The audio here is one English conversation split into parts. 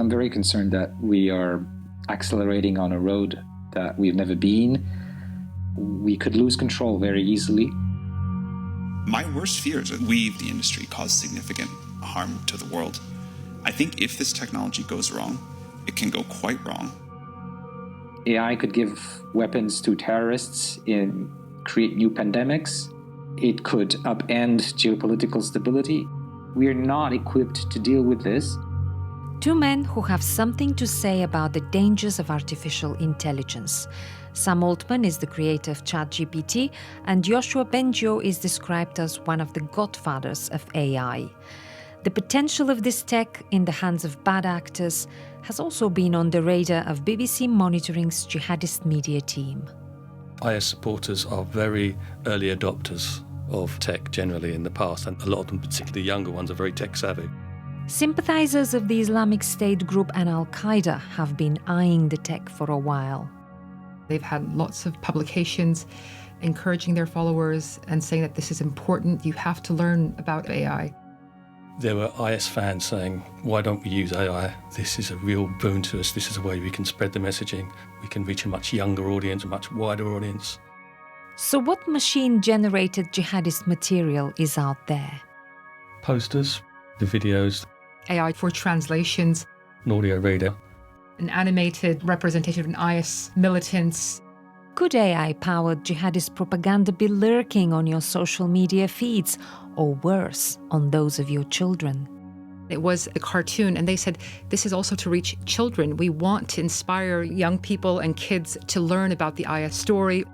I'm very concerned that we are accelerating on a road that we've never been. We could lose control very easily. My worst fear is that we, the industry, cause significant harm to the world. I think if this technology goes wrong, it can go quite wrong. AI could give weapons to terrorists and create new pandemics. It could upend geopolitical stability. We are not equipped to deal with this. Two men who have something to say about the dangers of artificial intelligence. Sam Altman is the creator of ChatGPT, and Yoshua Bengio is described as one of the godfathers of AI. The potential of this tech in the hands of bad actors has also been on the radar of BBC Monitoring's jihadist media team. IS supporters are very early adopters of tech generally in the past, and a lot of them, particularly younger ones, are very tech savvy. Sympathizers of the Islamic State group and Al-Qaeda have been eyeing the tech for a while. They've had lots of publications encouraging their followers and saying that this is important, you have to learn about AI. There were IS fans saying, why don't we use AI? This is a real boon to us. This is a way we can spread the messaging. We can reach a much younger audience, a much wider audience. So what machine-generated jihadist material is out there? Posters, the videos, AI for translations, an audio radio. an animated representation of IS militants. Could AI-powered jihadist propaganda be lurking on your social media feeds, or worse, on those of your children? It was a cartoon, and they said, this is also to reach children. We want to inspire young people and kids to learn about the IS story.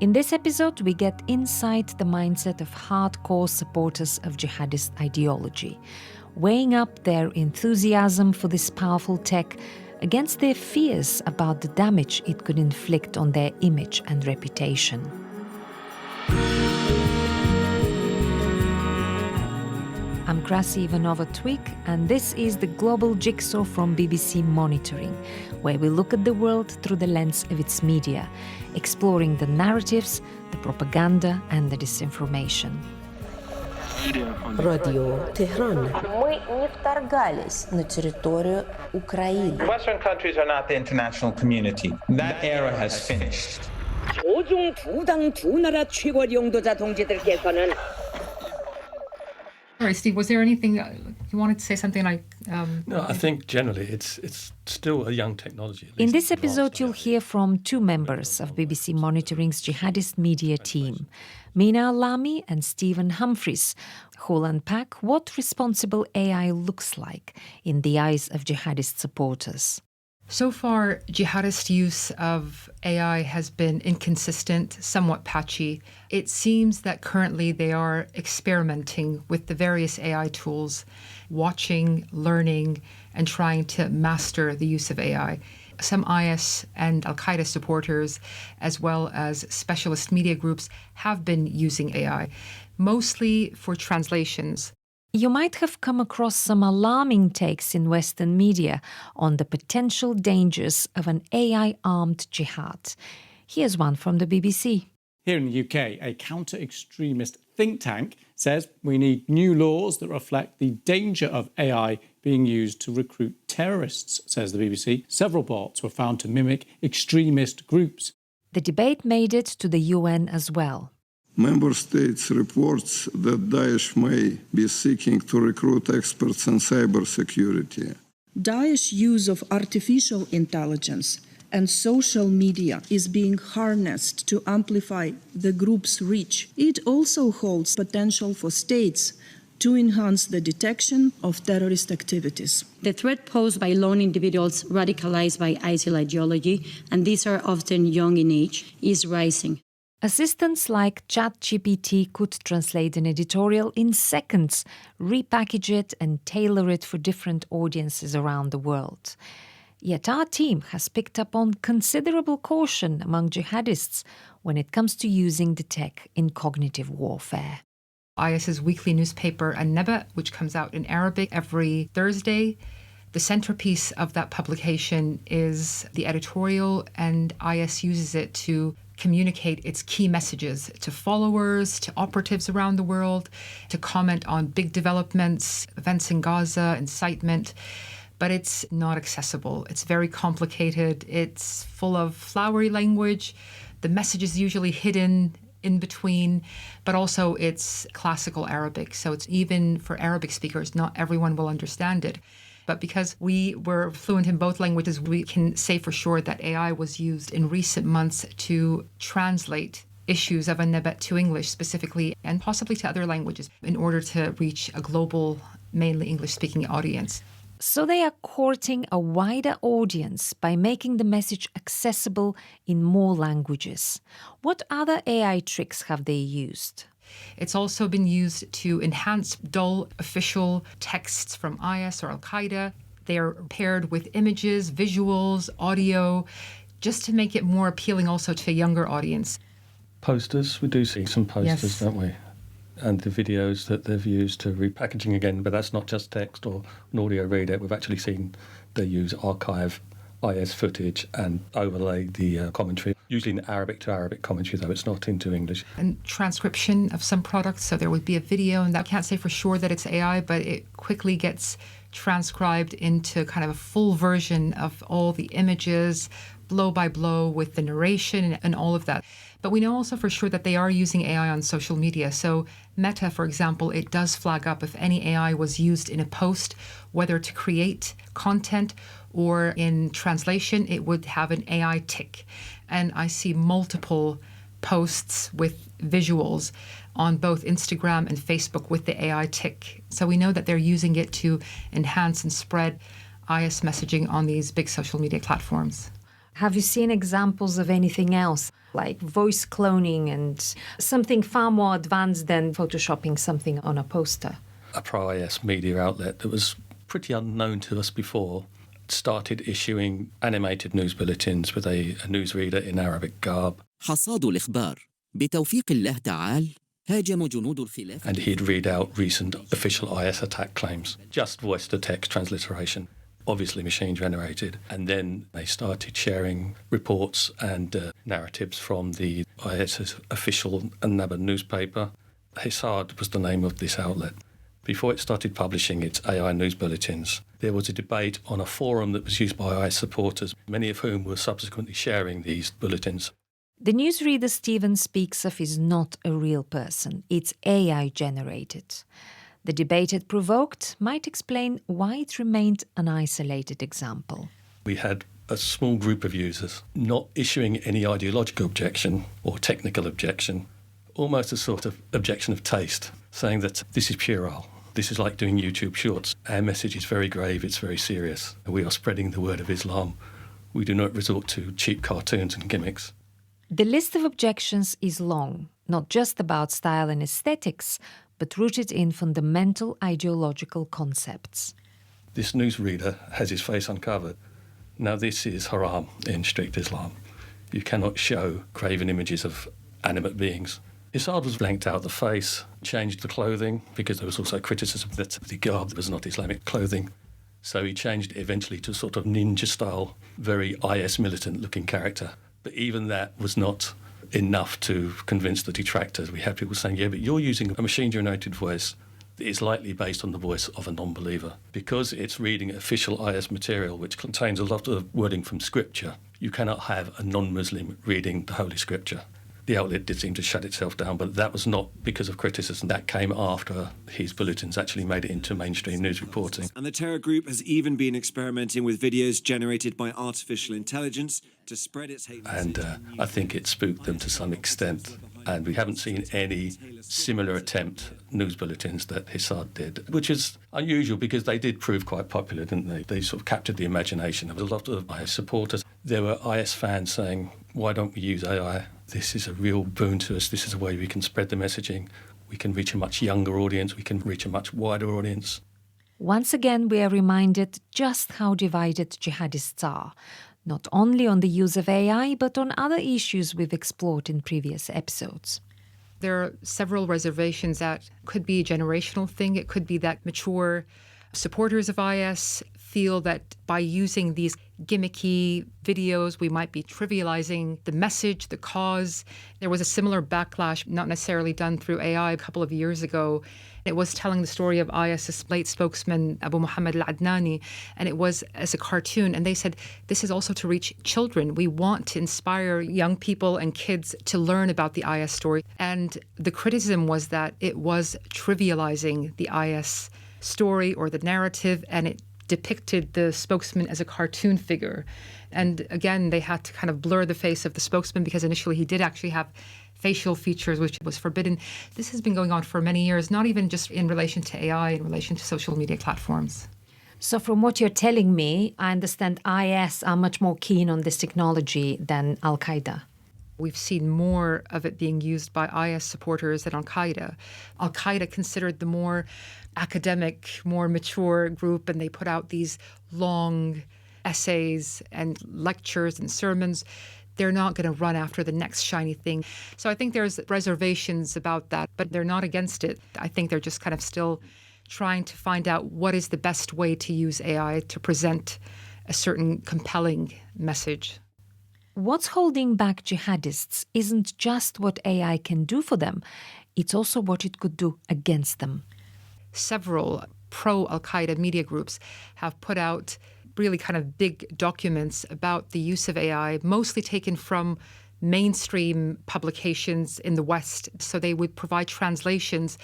In this episode, we get inside the mindset of hardcore supporters of jihadist ideology, weighing up their enthusiasm for this powerful tech against their fears about the damage it could inflict on their image and reputation. I'm Krasi Ivanova-Twig, and this is the Global Jigsaw from BBC Monitoring, where we look at the world through the lens of its media, exploring the narratives, the propaganda and the disinformation. Радио Tehran. Мы не вторгались на территорию Украины. Western countries are not the international community. That era has finished. 조중 두당 두 나라 최고 영도자 동지들께서는 Sorry, Steve, was there anything you wanted to say? Something like? No, I think generally it's still a young technology. In this episode, you'll hear from two members of BBC Monitoring's jihadist media team, Mina Alami and Stephen Humphreys, who'll unpack what responsible AI looks like in the eyes of jihadist supporters. So far, jihadist use of AI has been inconsistent, somewhat patchy. It seems that currently they are experimenting with the various AI tools, watching, learning, and trying to master the use of AI. Some IS and Al-Qaeda supporters, as well as specialist media groups, have been using AI, mostly for translations. You might have come across some alarming takes in Western media on the potential dangers of an AI-armed jihad. Here's one from the BBC. Here in the UK, a counter-extremist think tank says we need new laws that reflect the danger of AI being used to recruit terrorists, says the BBC. Several bots were found to mimic extremist groups. The debate made it to the UN as well. Member States reports that Daesh may be seeking to recruit experts in cybersecurity. Daesh use of artificial intelligence and social media is being harnessed to amplify the group's reach. It also holds potential for states to enhance the detection of terrorist activities. The threat posed by lone individuals radicalized by ISIL ideology, and these are often young in age, is rising. Assistants like ChatGPT could translate an editorial in seconds, repackage it and tailor it for different audiences around the world. Yet our team has picked up on considerable caution among jihadists when it comes to using the tech in cognitive warfare. IS's weekly newspaper, An-Naba, which comes out in Arabic every Thursday. The centerpiece of that publication is the editorial, and IS uses it to communicate its key messages to followers, to operatives around the world, to comment on big developments, events in Gaza, incitement. but it's not accessible. It's very complicated. It's full of flowery language. The message is usually hidden in between, but also it's classical Arabic. So it's even for Arabic speakers, not everyone will understand it. But because we were fluent in both languages, we can say for sure that AI was used in recent months to translate issues of An-Naba to English specifically, and possibly to other languages, in order to reach a global, mainly English-speaking audience. So they are courting a wider audience by making the message accessible in more languages. What other AI tricks have they used? It's also been used to enhance dull official texts from IS or Al-Qaeda. They are paired with images, visuals, audio, just to make it more appealing also to a younger audience. Posters, we do see some posters, Yes. don't we? And the videos that they've used to repackaging again, but that's not just text or an audio reader. We've actually seen they use archive IS footage and overlay the commentary, usually in Arabic to Arabic commentary, though it's not into English. And transcription of some products, so there would be a video, and that can't say for sure that it's AI, but it quickly gets transcribed into kind of a full version of all the images, blow by blow, with the narration and all of that. But we know also for sure that they are using AI on social media. So Meta, for example, it does flag up if any AI was used in a post, whether to create content or in translation, it would have an AI tick. And I see multiple posts with visuals on both Instagram and Facebook with the AI tick. So we know that they're using it to enhance and spread IS messaging on these big social media platforms. Have you seen examples of anything else, like voice cloning and something far more advanced than photoshopping something on a poster? A pro-IS media outlet that was pretty unknown to us before started issuing animated news bulletins with a newsreader in Arabic garb. حصاد الإخبار بتوفيق الله تعالى هاجم جنود الخلافة. And he'd read out recent official IS attack claims, just voice-to-text transliteration, obviously machine-generated. And then they started sharing reports and narratives from the IS's official An-Naba newspaper. Hisard was the name of this outlet. Before it started publishing its AI news bulletins, there was a debate on a forum that was used by IS supporters, many of whom were subsequently sharing these bulletins. The newsreader Stephen speaks of is not a real person, it's AI generated. The debate it provoked might explain why it remained an isolated example. We had a small group of users not issuing any ideological objection or technical objection, almost a sort of objection of taste, saying that this is puerile. This is like doing YouTube shorts. Our message is very grave, it's very serious. We are spreading the word of Islam. We do not resort to cheap cartoons and gimmicks. The list of objections is long, not just about style and aesthetics, but rooted in fundamental ideological concepts. This newsreader has his face uncovered. Now this is haram in strict Islam. You cannot show graven images of animate beings. Hisard was blanked out the face, changed the clothing, because there was also criticism that the garb was not Islamic clothing. So he changed it eventually to a sort of ninja-style, very IS militant-looking character. But even that was not enough to convince the detractors. We had people saying, yeah, but you're using a machine-generated voice that is likely based on the voice of a non-believer. Because it's reading official IS material, which contains a lot of wording from scripture, you cannot have a non-Muslim reading the Holy Scripture. The outlet did seem to shut itself down, but that was not because of criticism. That came after his bulletins actually made it into mainstream news reporting. And the terror group has even been experimenting with videos generated by artificial intelligence to spread its hate message. And I think it spooked them to some extent. And we haven't seen any similar attempt news bulletins that Hisard did, which is unusual because they did prove quite popular, didn't they? They sort of captured the imagination of a lot of IS supporters. There were IS fans saying, why don't we use AI? This is a real boon to us. This is a way we can spread the messaging. We can reach a much younger audience. We can reach a much wider audience. Once again, we are reminded just how divided jihadists are, not only on the use of AI, but on other issues we've explored in previous episodes. There are several reservations that could be a generational thing. It could be that mature supporters of IS feel that by using these gimmicky videos. We might be trivializing the message, the cause. There was a similar backlash, not necessarily done through AI, a couple of years ago. It was telling the story of IS's late spokesman, Abu Muhammad al-Adnani, and it was as a cartoon. And they said, this is also to reach children. We want to inspire young people and kids to learn about the IS story. And the criticism was that it was trivializing the IS story or the narrative, and it depicted the spokesman as a cartoon figure. And again, they had to kind of blur the face of the spokesman because initially he did actually have facial features, which was forbidden. This has been going on for many years, not even just in relation to AI, in relation to social media platforms. So from what you're telling me, I understand IS are much more keen on this technology than Al-Qaeda. We've seen more of it being used by IS supporters than Al-Qaeda. Al-Qaeda considered the more academic, more mature group, and they put out these long essays and lectures and sermons. They're not going to run after the next shiny thing. So I think there's reservations about that, but they're not against it. I think they're just kind of still trying to find out what is the best way to use AI to present a certain compelling message. What's holding back jihadists isn't just what AI can do for them, it's also what it could do against them. Several pro-Al-Qaeda media groups have put out really kind of big documents about the use of AI, mostly taken from mainstream publications in the West. So they would provide translations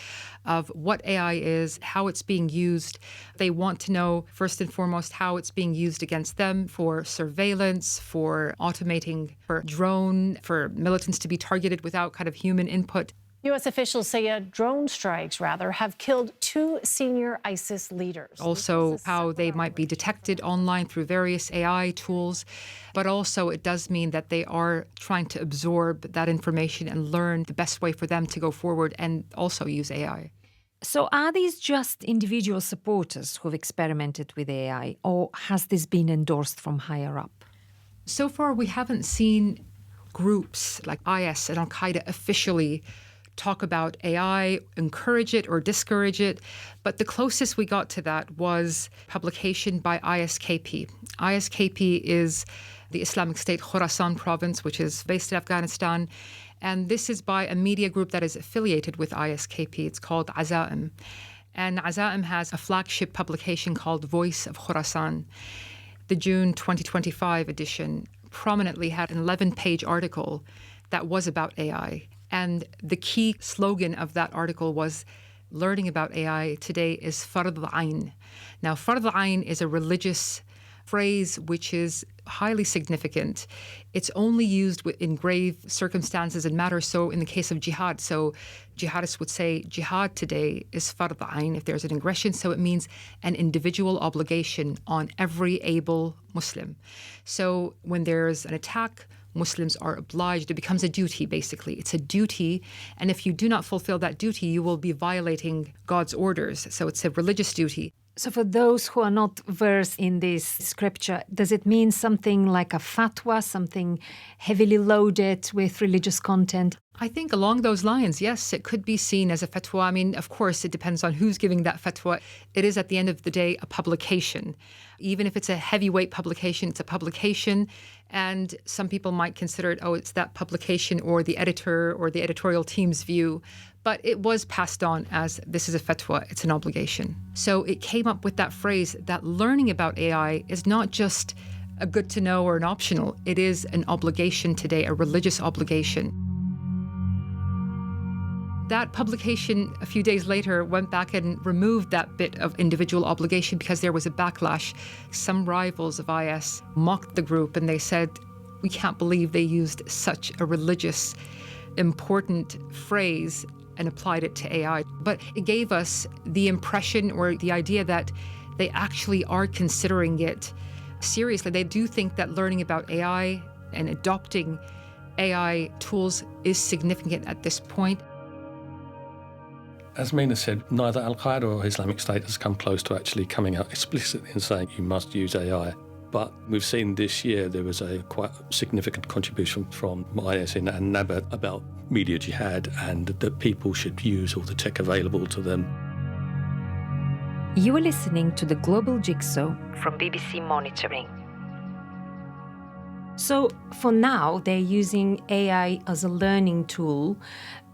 of what AI is, how it's being used. They want to know, first and foremost, how it's being used against them for surveillance, for automating, for drone, for militants to be targeted without kind of human input. U.S. officials say drone strikes, have killed 2 senior ISIS leaders. Also, how they might be detected online through various AI tools. But also, it does mean that they are trying to absorb that information and learn the best way for them to go forward and also use AI. So are these just individual supporters who've experimented with AI, or has this been endorsed from higher up? So far, we haven't seen groups like IS and Al-Qaeda officially talk about AI, encourage it or discourage it. But the closest we got to that was publication by ISKP. ISKP is the Islamic State Khorasan province, which is based in Afghanistan. And this is by a media group that is affiliated with ISKP. It's called Azaim. And Azaim has a flagship publication called Voice of Khorasan. The June 2025 edition prominently had an 11-page article that was about AI. And the key slogan of that article was, learning about AI today is Fard al-Ain. Now, Fard al-Ain is a religious phrase which is highly significant. It's only used in grave circumstances and matters. So in the case of jihad, so jihadists would say jihad today is Fard al-Ain if there's an aggression. So it means an individual obligation on every able Muslim. So when there's an attack, Muslims are obliged. It becomes a duty, basically. It's a duty. And if you do not fulfill that duty, you will be violating God's orders. So it's a religious duty. So for those who are not versed in this scripture, does it mean something like a fatwa, something heavily loaded with religious content? I think along those lines, yes, it could be seen as a fatwa. I mean, of course, it depends on who's giving that fatwa. It is, at the end of the day, a publication. Even if it's a heavyweight publication, it's a publication. And some people might consider it, oh, it's that publication or the editor or the editorial team's view. But it was passed on as this is a fatwa, it's an obligation. So it came up with that phrase that learning about AI is not just a good to know or an optional. It is an obligation today, a religious obligation. That publication, a few days later, went back and removed that bit of individual obligation because there was a backlash. Some rivals of IS mocked the group and they said, we can't believe they used such a religious, important phrase and applied it to AI. But it gave us the impression or the idea that they actually are considering it seriously. They do think that learning about AI and adopting AI tools is significant at this point. As Mina said, neither Al-Qaeda or Islamic State has come close to actually coming out explicitly and saying you must use AI. But we've seen this year there was a quite significant contribution from IS and Nabat about media jihad and that people should use all the tech available to them. You are listening to the Global Jigsaw from BBC Monitoring. So for now, they're using AI as a learning tool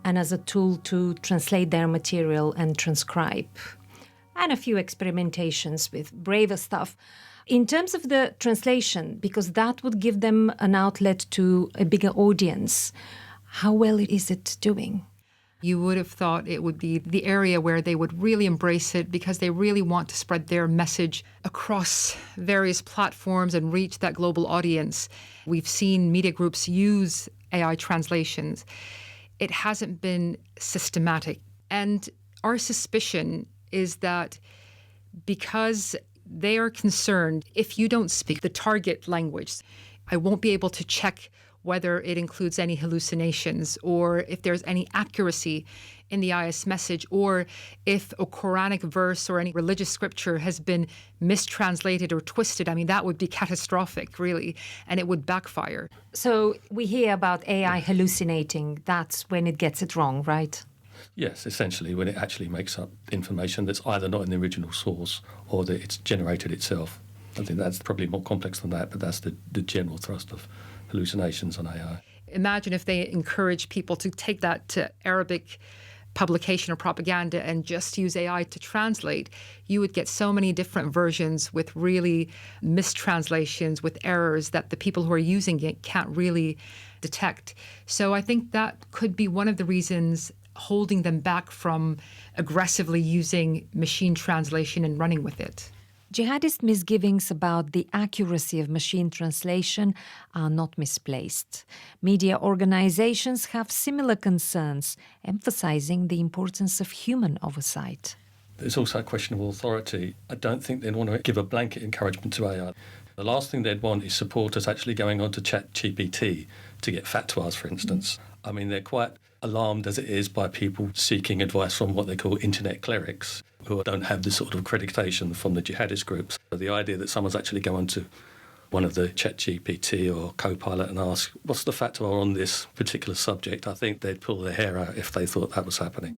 and as a tool to translate their material and transcribe, and a few experimentations with braver stuff. In terms of the translation, because that would give them an outlet to a bigger audience, how well is it doing? You would have thought it would be the area where they would really embrace it because they really want to spread their message across various platforms and reach that global audience. We've seen media groups use AI translations. It hasn't been systematic. And our suspicion is that because they are concerned, if you don't speak the target language, I won't be able to check whether it includes any hallucinations or if there's any accuracy in the IS message, or if a Quranic verse or any religious scripture has been mistranslated or twisted. I mean, that would be catastrophic, really, and it would backfire. So we hear about AI hallucinating. That's when it gets it wrong, right? Yes, essentially when it actually makes up information that's either not in the original source or that it's generated itself. I think that's probably more complex than that, but that's the general thrust of hallucinations on AI. Imagine if they encourage people to take that to Arabic publication or propaganda and just use AI to translate. You would get so many different versions with really mistranslations, with errors that the people who are using it can't really detect. So I think that could be one of the reasons holding them back from aggressively using machine translation and running with it. Jihadist misgivings about the accuracy of machine translation are not misplaced. Media organizations have similar concerns, emphasizing the importance of human oversight. There's also a question of authority. I don't think they'd want to give a blanket encouragement to AI. The last thing they'd want is supporters actually going on to ChatGPT to get fatwas, for instance. I mean, they're quite alarmed as it is by people seeking advice from what they call internet clerics, who don't have the sort of accreditation from the jihadist groups. So the idea that someone's actually going to one of the ChatGPT or Copilot and ask, what's the fatwa on this particular subject? I think they'd pull their hair out if they thought that was happening.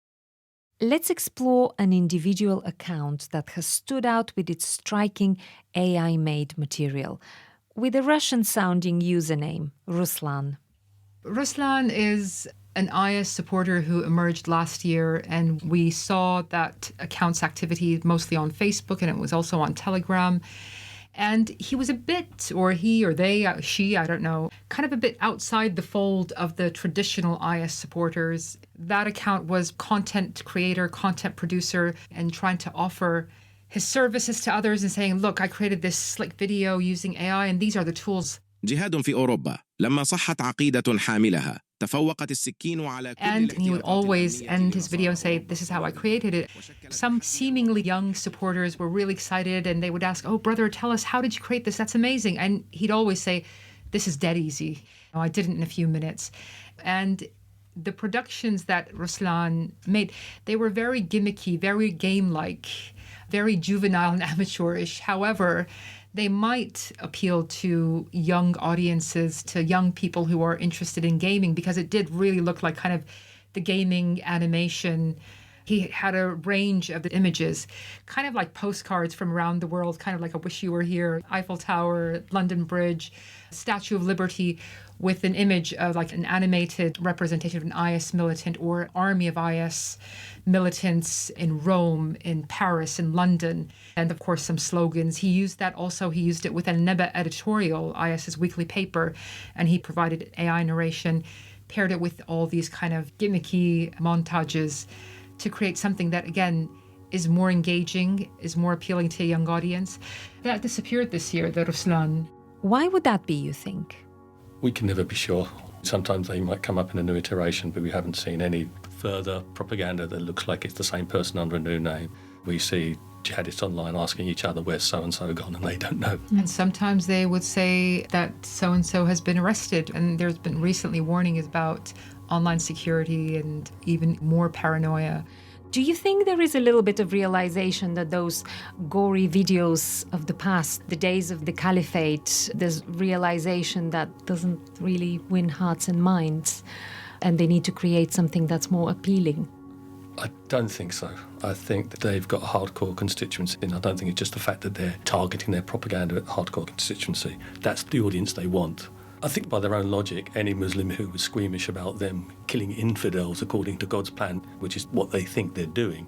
Let's explore an individual account that has stood out with its striking AI-made material, with a Russian-sounding username, Ruslan. Ruslan is an IS supporter who emerged last year, and we saw that account's activity mostly on Facebook, and it was also on Telegram. And he was a bit, or he or they, she, I don't know, kind of a bit outside the fold of the traditional IS supporters. That account was content creator, content producer, and trying to offer his services to others and saying, look, I created this slick video using AI, and these are the tools. جهاد في أوروبا لما صحت عقيدة حاملها تفوقت السكين على كل And he would always end his video and say, this is how I created it. Some seemingly young supporters were really excited and they would ask, oh, brother, tell us, how did you create this? That's amazing. And he'd always say, this is dead easy. I did it in a few minutes. And the productions that Ruslan made, they were very gimmicky, very game-like, very juvenile and amateurish. However, they might appeal to young audiences, to young people who are interested in gaming, because it did really look like kind of the gaming animation. He had a range of the images, kind of like postcards from around the world, kind of like I Wish You Were Here, Eiffel Tower, London Bridge, Statue of Liberty, with an image of like an animated representation of an IS militant or army of IS militants in Rome, in Paris, in London, and of course some slogans. He used that also. He used it with an Neba editorial, IS's weekly paper, and he provided AI narration, paired it with all these kind of gimmicky montages to create something that, again, is more engaging, is more appealing to a young audience. That disappeared this year, the Ruslan. Why would that be, you think? We can never be sure. Sometimes they might come up in a new iteration, but we haven't seen any further propaganda that looks like it's the same person under a new name. We see jihadists online asking each other, where's so-and-so gone, and they don't know. And sometimes they would say that so-and-so has been arrested, and there's been recently warnings about online security and even more paranoia. Do you think there is a little bit of realization that those gory videos of the past, the days of the caliphate, there's realization that doesn't really win hearts and minds, and they need to create something that's more appealing? I don't think so. I think that they've got a hardcore constituency, and I don't think it's just the fact that they're targeting their propaganda at hardcore constituency. That's the audience they want. I think by their own logic, any Muslim who was squeamish about them killing infidels according to God's plan, which is what they think they're doing,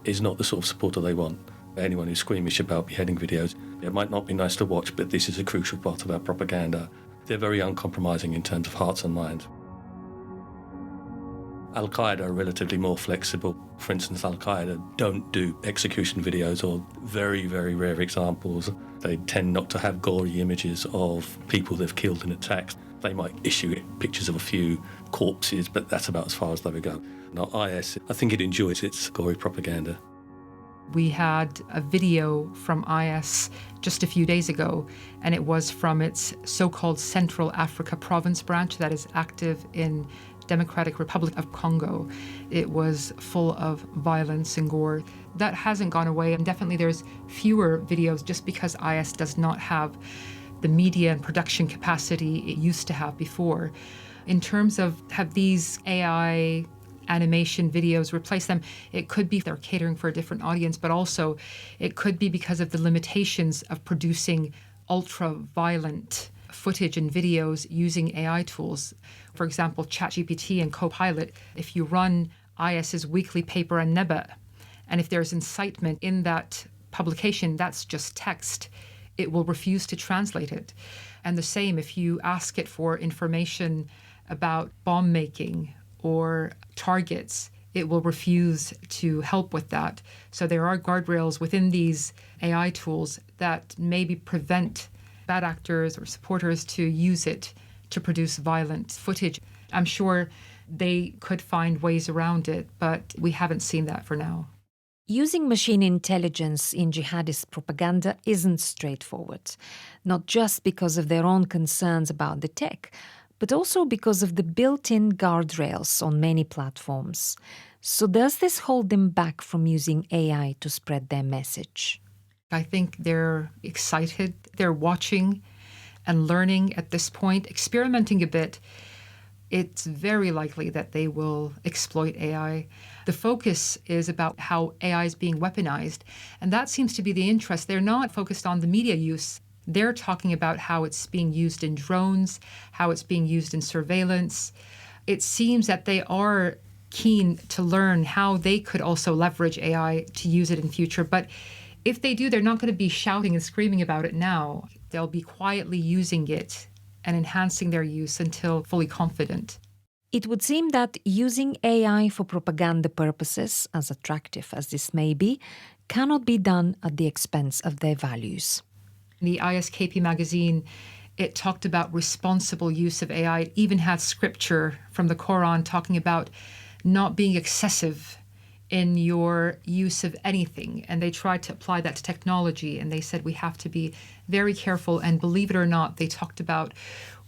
is not the sort of supporter they want. Anyone who's squeamish about beheading videos, it might not be nice to watch, but this is a crucial part of our propaganda. They're very uncompromising in terms of hearts and minds. Al-Qaeda are relatively more flexible. For instance, Al-Qaeda don't do execution videos, or very, very rare examples. They tend not to have gory images of people they've killed in attacks. They might issue pictures of a few corpses, but that's about as far as they would go. Now, IS, I think it enjoys its gory propaganda. We had a video from IS just a few days ago, and it was from its so-called Central Africa Province branch that is active in Democratic Republic of Congo. It was full of violence and gore. That hasn't gone away, and definitely there's fewer videos just because IS does not have the media and production capacity it used to have before. In terms of have these AI animation videos replace them, it could be they're catering for a different audience, but also it could be because of the limitations of producing ultra-violent footage and videos using AI tools. For example, ChatGPT and Copilot, if you run IS's weekly paper An-Naba, and if there's incitement in that publication, that's just text, it will refuse to translate it. And the same if you ask it for information about bomb making or targets, it will refuse to help with that. So there are guardrails within these AI tools that maybe prevent bad actors or supporters to use it to produce violent footage. I'm sure they could find ways around it, but we haven't seen that for now. Using machine intelligence in jihadist propaganda isn't straightforward, not just because of their own concerns about the tech, but also because of the built-in guardrails on many platforms. So does this hold them back from using AI to spread their message? I think they're excited. They're watching and learning at this point, experimenting a bit. It's very likely that they will exploit AI. The focus is about how AI is being weaponized, and that seems to be the interest. They're not focused on the media use. They're talking about how it's being used in drones, how it's being used in surveillance. It seems that they are keen to learn how they could also leverage AI to use it in future. But if they do, they're not going to be shouting and screaming about it now. They'll be quietly using it and enhancing their use until fully confident. It would seem that using AI for propaganda purposes, as attractive as this may be, cannot be done at the expense of their values. The ISKP magazine, it talked about responsible use of AI. It even had scripture from the Quran talking about not being excessive in your use of anything. And they tried to apply that to technology. And they said we have to be very careful. And believe it or not, they talked about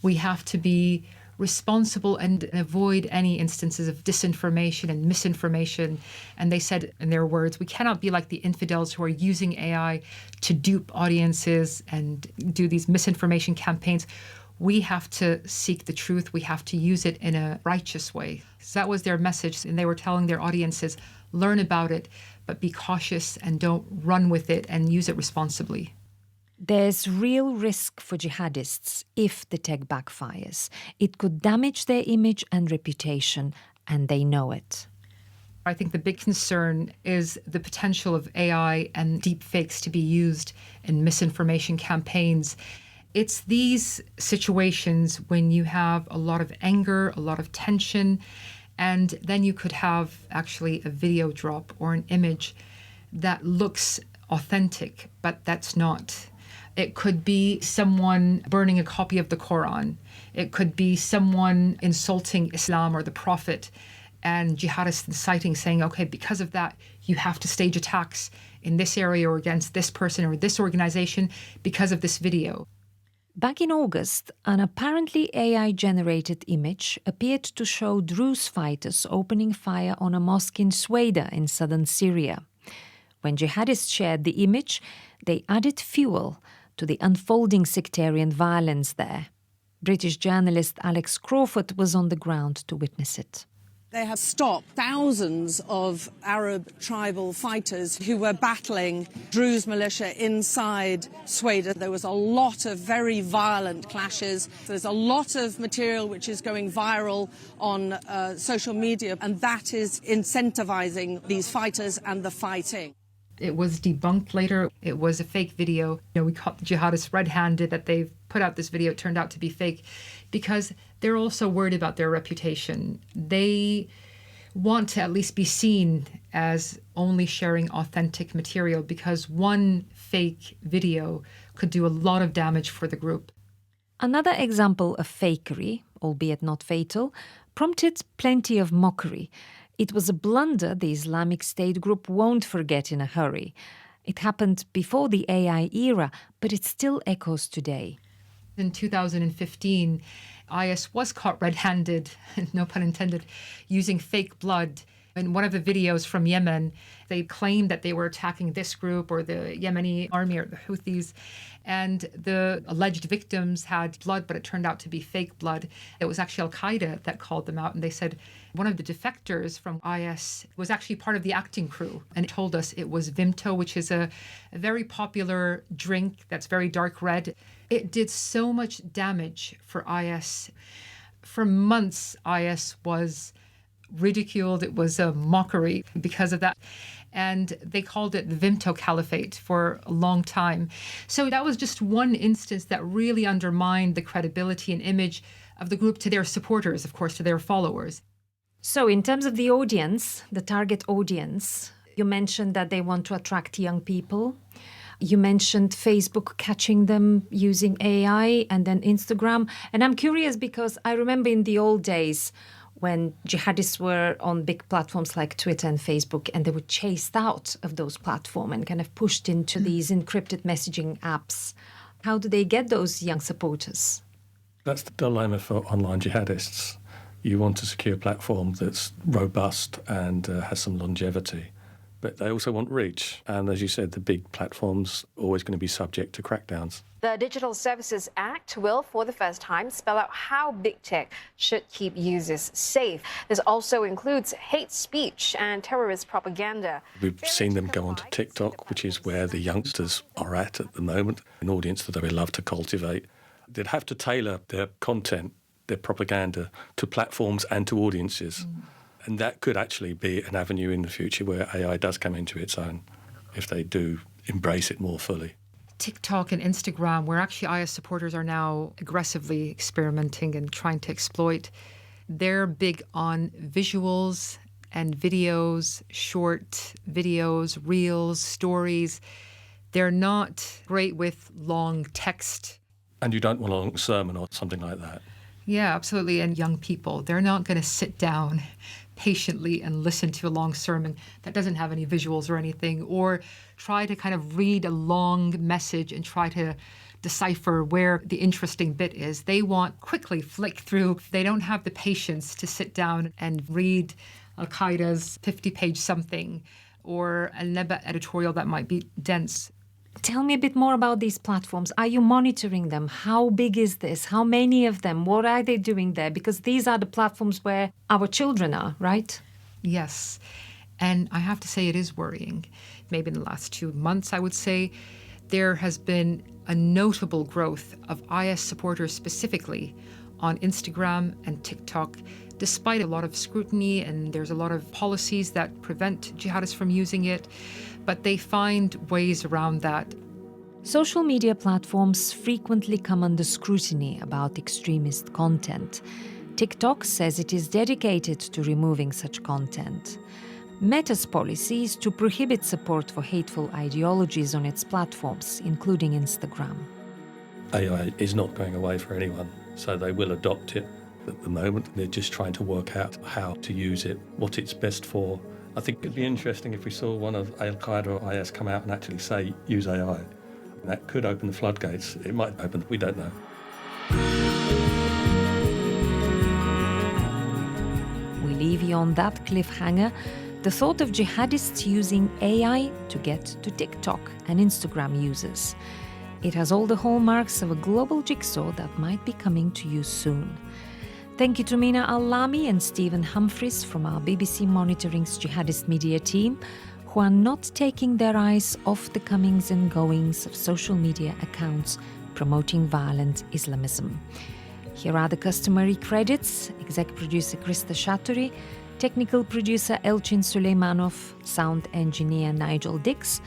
we have to be responsible and avoid any instances of disinformation and misinformation. And they said, in their words, we cannot be like the infidels who are using AI to dupe audiences and do these misinformation campaigns. We have to seek the truth. We have to use it in a righteous way. So that was their message. And they were telling their audiences, learn about it, but be cautious and don't run with it and use it responsibly. There's real risk for jihadists if the tech backfires. It could damage their image and reputation, and they know it. I think the big concern is the potential of AI and deepfakes to be used in misinformation campaigns. It's these situations when you have a lot of anger, a lot of tension, and then you could have actually a video drop or an image that looks authentic, but that's not. It could be someone burning a copy of the Quran. It could be someone insulting Islam or the Prophet, and jihadists inciting, saying, okay, because of that, you have to stage attacks in this area or against this person or this organization because of this video. Back in August, an apparently AI-generated image appeared to show Druze fighters opening fire on a mosque in Sueda in southern Syria. When jihadists shared the image, they added fuel to the unfolding sectarian violence there. British journalist Alex Crawford was on the ground to witness it. They have stopped thousands of Arab tribal fighters who were battling Druze militia inside Sweden. There was a lot of very violent clashes. There's a lot of material which is going viral on social media, and that is incentivizing these fighters and the fighting. It was debunked later. It was a fake video. We caught the jihadists red-handed that they've put out this video. It turned out to be fake because they're also worried about their reputation. They want to at least be seen as only sharing authentic material because one fake video could do a lot of damage for the group. Another example of fakery, albeit not fatal, prompted plenty of mockery. It was a blunder the Islamic State group won't forget in a hurry. It happened before the AI era, but it still echoes today. In 2015, IS was caught red-handed, no pun intended, using fake blood. In one of the videos from Yemen, they claimed that they were attacking this group or the Yemeni army or the Houthis, and the alleged victims had blood, but it turned out to be fake blood. It was actually Al-Qaeda that called them out, and they said one of the defectors from IS was actually part of the acting crew, and it told us it was Vimto, which is a very popular drink that's very dark red. It did so much damage for IS. For months, IS was ridiculed. It was a mockery because of that. And they called it the Vimto Caliphate for a long time. So that was just one instance that really undermined the credibility and image of the group to their supporters, of course, to their followers. So in terms of the audience, the target audience, you mentioned that they want to attract young people. You mentioned Facebook catching them using AI and then Instagram. And I'm curious because I remember in the old days when jihadists were on big platforms like Twitter and Facebook, and they were chased out of those platforms and kind of pushed into these encrypted messaging apps. How do they get those young supporters? That's the dilemma for online jihadists. You want a secure platform that's robust and has some longevity. But they also want reach. And as you said, the big platforms are always going to be subject to crackdowns. The Digital Services Act will, for the first time, spell out how big tech should keep users safe. This also includes hate speech and terrorist propaganda. We've seen them go onto TikTok, which is where the youngsters are at the moment, an audience that they love to cultivate. They'd have to tailor their content, their propaganda, to platforms and to audiences. And that could actually be an avenue in the future where AI does come into its own, if they do embrace it more fully. TikTok and Instagram, where actually IS supporters are now aggressively experimenting and trying to exploit, they're big on visuals and videos, short videos, reels, stories. They're not great with long text. And you don't want a long sermon or something like that. Yeah, absolutely. And young people, they're not going to sit down patiently and listen to a long sermon that doesn't have any visuals or anything, or try to kind of read a long message and try to decipher where the interesting bit is. They want quickly flick through. They don't have the patience to sit down and read Al-Qaeda's 50-page something or a Neba editorial that might be dense. Tell me a bit more about these platforms. Are you monitoring them? How big is this? How many of them? What are they doing there? Because these are the platforms where our children are, right? Yes. And I have to say it is worrying. Maybe in the last 2 months, I would say, there has been a notable growth of IS supporters specifically on Instagram and TikTok, despite a lot of scrutiny, and there's a lot of policies that prevent jihadists from using it, but they find ways around that. Social media platforms frequently come under scrutiny about extremist content. TikTok says it is dedicated to removing such content. Meta's policy is to prohibit support for hateful ideologies on its platforms, including Instagram. AI is not going away for anyone, so they will adopt it. At the moment, they're just trying to work out how to use it, what it's best for. I think it'd be interesting if we saw one of Al-Qaeda or IS come out and actually say, use AI. That could open the floodgates. It might open, we don't know. We leave you on that cliffhanger. The thought of jihadists using AI to get to TikTok and Instagram users. It has all the hallmarks of a global jigsaw that might be coming to you soon. Thank you to Mina Al-Lami and Stephen Humphries from our BBC Monitoring's Jihadist Media team, who are not taking their eyes off the comings and goings of social media accounts promoting violent Islamism. Here are the customary credits: exec producer Krista Shaturi, technical producer Elchin Suleimanov, sound engineer Nigel Dix,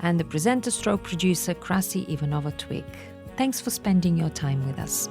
and the presenter/producer Krasi Ivanova-Twig. Thanks for spending your time with us.